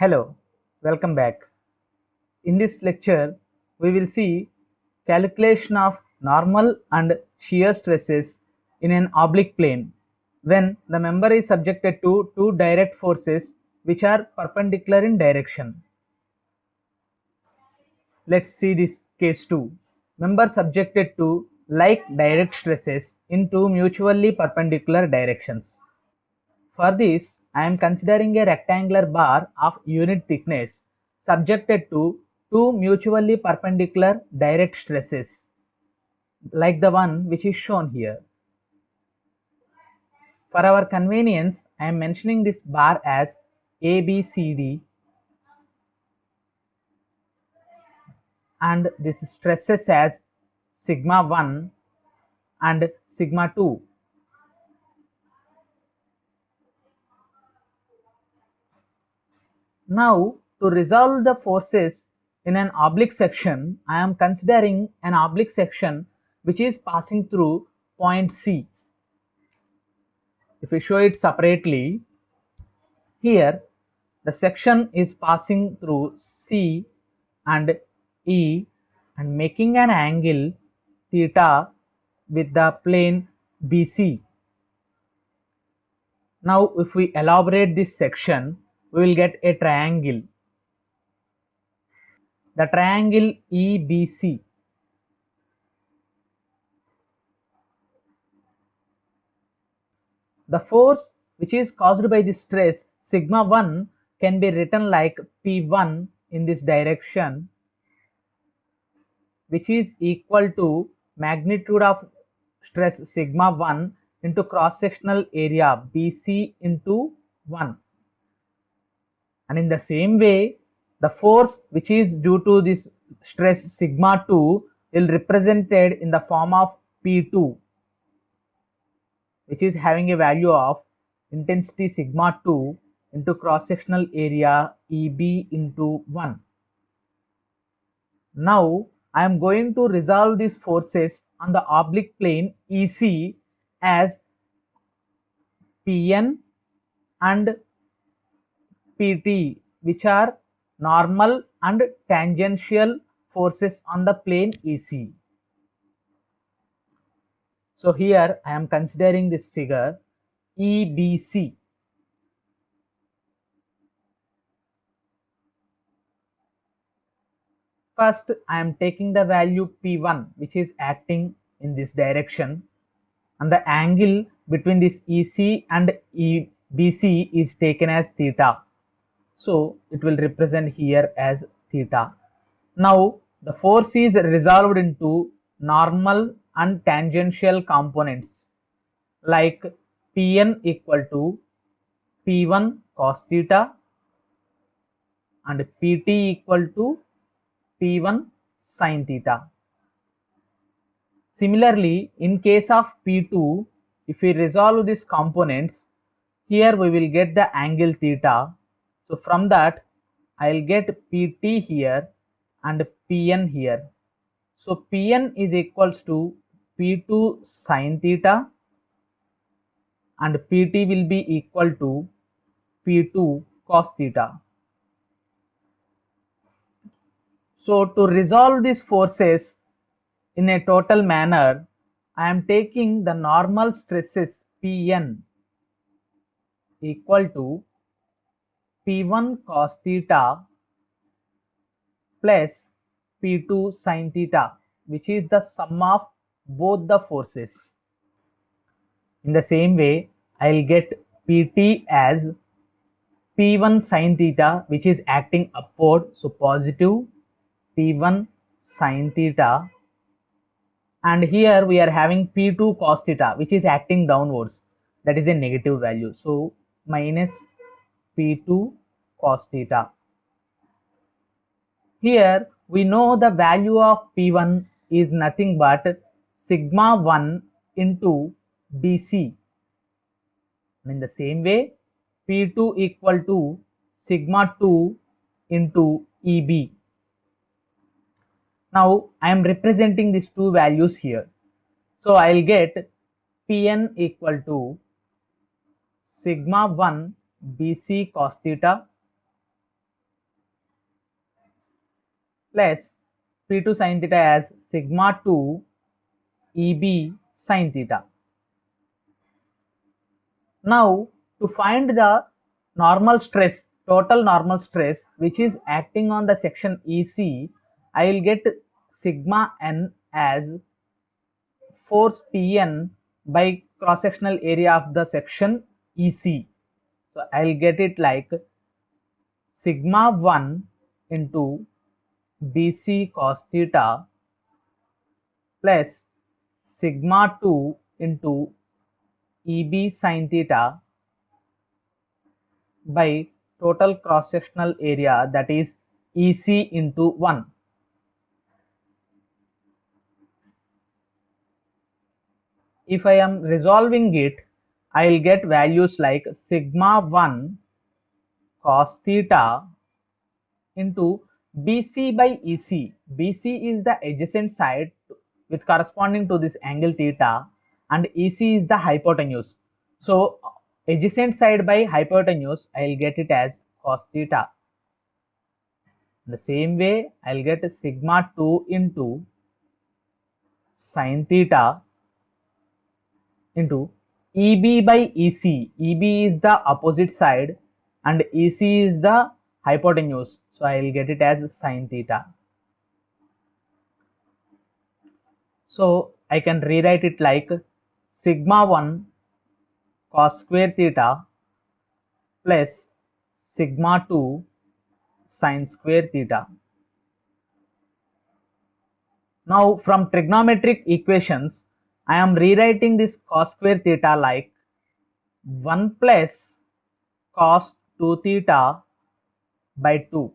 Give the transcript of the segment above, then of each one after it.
Hello, welcome back. In this lecture, we will see calculation of normal and shear stresses in an oblique plane when the member is subjected to two direct forces which are perpendicular in direction. Let's see this case 2. Member subjected to like direct stresses in two mutually perpendicular directions. For this, I am considering a rectangular bar of unit thickness subjected to two mutually perpendicular direct stresses, like the one which is shown here. For our convenience, I am mentioning this bar as ABCD and this stresses as sigma 1 and sigma 2. Now, to resolve the forces in an oblique section, I am considering an oblique section which is passing through point C. If we show it separately, here the section is passing through C and E and making an angle theta with the plane BC. Now, if we elaborate this section, we will get a triangle. The triangle EBC. The force which is caused by the stress sigma 1 can be written like P1 in this direction, which is equal to magnitude of stress sigma 1 into cross sectional area BC into 1. And in the same way, the force which is due to this stress sigma 2 will represented in the form of P2, which is having a value of intensity sigma 2 into cross sectional area EB into 1. Now I am going to resolve these forces on the oblique plane EC as Pn and Pt, which are normal and tangential forces on the plane EC. So here I am considering this figure EBC. First, I am taking the value P1 which is acting in this direction, and the angle between this EC and EBC is taken as theta. So it will represent here as theta. Now the force is resolved into normal and tangential components like Pn equal to P1 cos theta and Pt equal to P1 sin theta. Similarly, in case of P2, if we resolve these components, here we will get the angle theta. So from that, I'll get Pt here and Pn here. So Pn is equals to P2 sin theta and Pt will be equal to P2 cos theta. So to resolve these forces in a total manner, I am taking the normal stresses Pn equal to P1 cos theta plus P2 sin theta, which is the sum of both the forces. In the same way, I will get Pt as P1 sin theta, which is acting upward, so positive P1 sin theta, and here we are having P2 cos theta which is acting downwards, that is a negative value, so minus P2 cos theta. Here we know the value of P1 is nothing but sigma 1 into BC, and in the same way P2 equal to sigma 2 into EB. Now I am representing these two values here. So I will get Pn equal to sigma 1 Bc cos theta plus P2 sin theta as sigma 2 EB sin theta. Now to find the normal stress, total normal stress which is acting on the section EC, I will get sigma n as force Pn by cross sectional area of the section EC. So I will get it like sigma 1 into BC cos theta plus sigma 2 into EB sin theta by total cross sectional area, that is EC into 1. If I am resolving it, I will get values like sigma 1 cos theta into BC by EC. BC is the adjacent side with corresponding to this angle theta, and EC is the hypotenuse. So adjacent side by hypotenuse, I will get it as cos theta. The same way, I will get sigma 2 into sin theta into EB by EC. EB is the opposite side and EC is the hypotenuse. So I will get it as sin theta. So I can rewrite it like sigma 1 cos square theta plus sigma 2 sin square theta. Now from trigonometric equations, I am rewriting this cos square theta like 1 plus cos 2 theta by 2.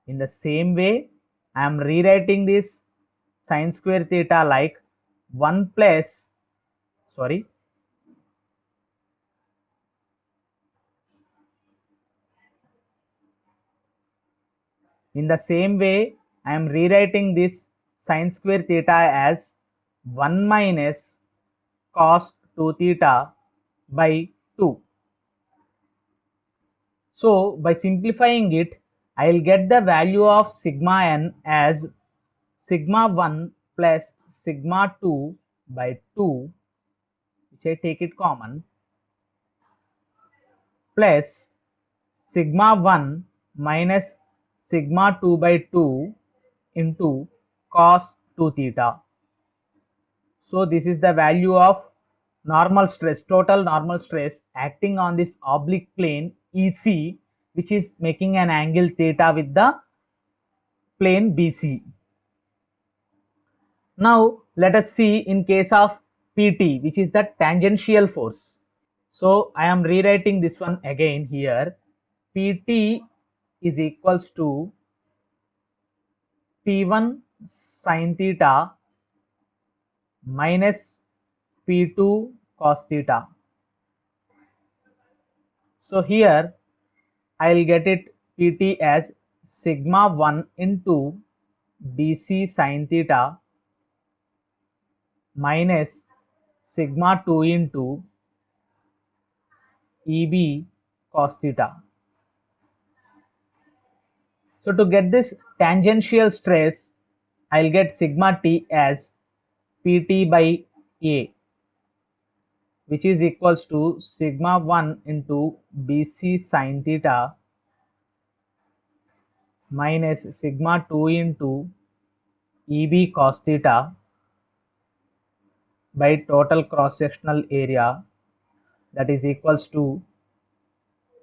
In the same way, I am rewriting this sin square theta like 1 plus, in the same way, I am rewriting this sin square theta as 1 minus cos 2 theta by 2. So by simplifying it, I will get the value of sigma n as sigma 1 plus sigma 2 by 2, which I take it common, plus sigma 1 minus sigma 2 by 2 into cos 2 theta. So this is the value of normal stress, total normal stress acting on this oblique plane EC, which is making an angle theta with the plane BC. Now let us see in case of PT, which is the tangential force. So I am rewriting this one again here. PT is equals to P1 sin theta minus P2 cos theta. So here I will get it PT as sigma 1 into BC sin theta minus sigma 2 into EB cos theta. So to get this tangential stress, I will get sigma T as PT by A, which is equals to sigma 1 into BC sin theta minus sigma 2 into EB cos theta by total cross sectional area, that is equals to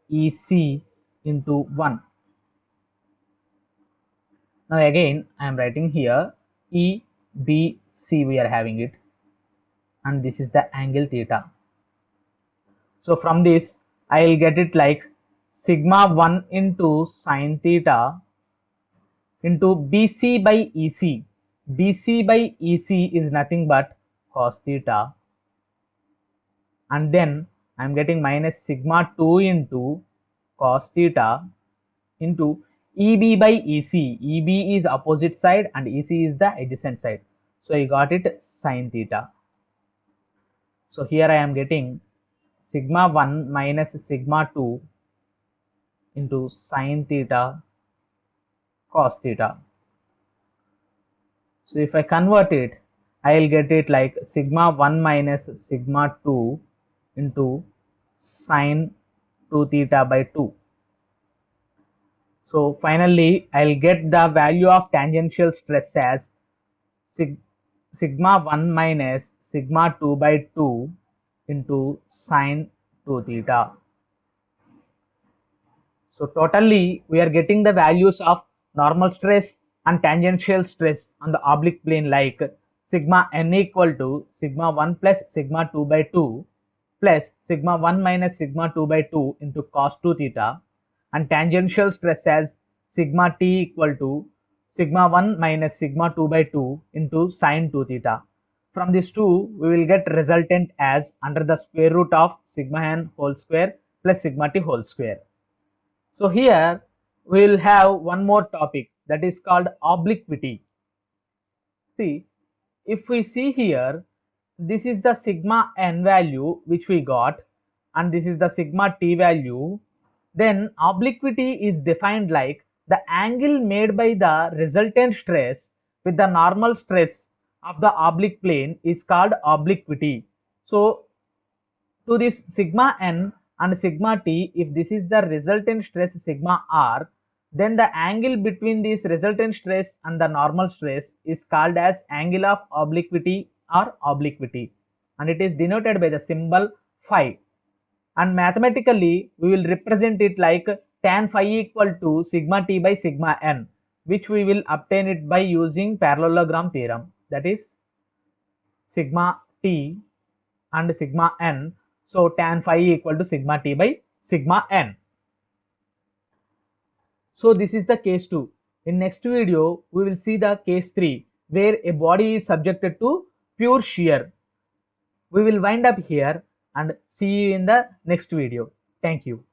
EC into 1. Now again I am writing here EBC, we are having it, and this is the angle theta. So from this I will get it like sigma 1 into sin theta into BC by EC. BC by EC is nothing but cos theta, and then I am getting minus sigma 2 into cos theta into EB by EC. EB is opposite side and EC is the adjacent side. So I got it sin theta. So here I am getting sigma 1 minus sigma 2 into sin theta cos theta. So if I convert it, I will get it like sigma 1 minus sigma 2 into sine 2 theta by 2. So finally, I'll get the value of tangential stress as sigma 1 minus sigma 2 by 2 into sine 2 theta. So totally, we are getting the values of normal stress and tangential stress on the oblique plane like sigma n equal to sigma 1 plus sigma 2 by 2 plus sigma 1 minus sigma 2 by 2 into cos 2 theta, and tangential stress as sigma t equal to sigma 1 minus sigma 2 by 2 into sine 2 theta. From these two, we will get resultant as under the square root of sigma n whole square plus sigma t whole square. So here we will have one more topic, that is called obliquity. See, if we see here, this is the sigma n value which we got, and this is the sigma t value. Then obliquity is defined like the angle made by the resultant stress with the normal stress of the oblique plane is called obliquity. So to this sigma n and sigma t, if this is the resultant stress sigma r, then the angle between this resultant stress and the normal stress is called as angle of obliquity or obliquity, and it is denoted by the symbol phi. And mathematically, we will represent it like tan phi equal to sigma t by sigma n, which we will obtain it by using parallelogram theorem, that is sigma t and sigma n. So tan phi equal to sigma t by sigma n. So this is the case 2. In next video, we will see the case 3, where a body is subjected to pure shear. We will wind up here and see you in the next video. Thank you.